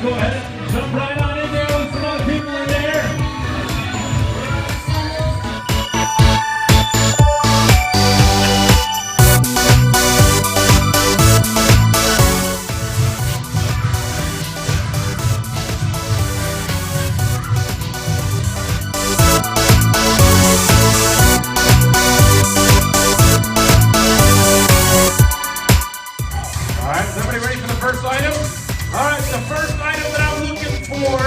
go ahead and jump right on in there with some other people in there. All right, is everybody ready for the first item? All right, the first item that I'm looking for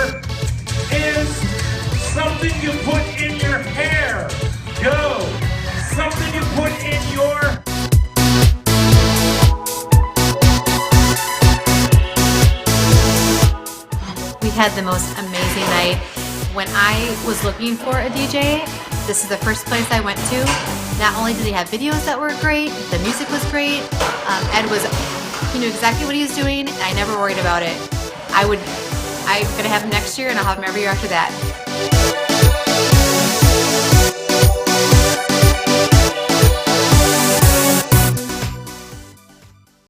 is something you put in your hair. Go. Something you put in your... We had the most amazing night. When I was looking for a DJ, this is the first place I went to. Not only did he have videos that were great, the music was great. Ed he knew exactly what he was doing. I never worried about it. I'm gonna have him next year, and I'll have him every year after that.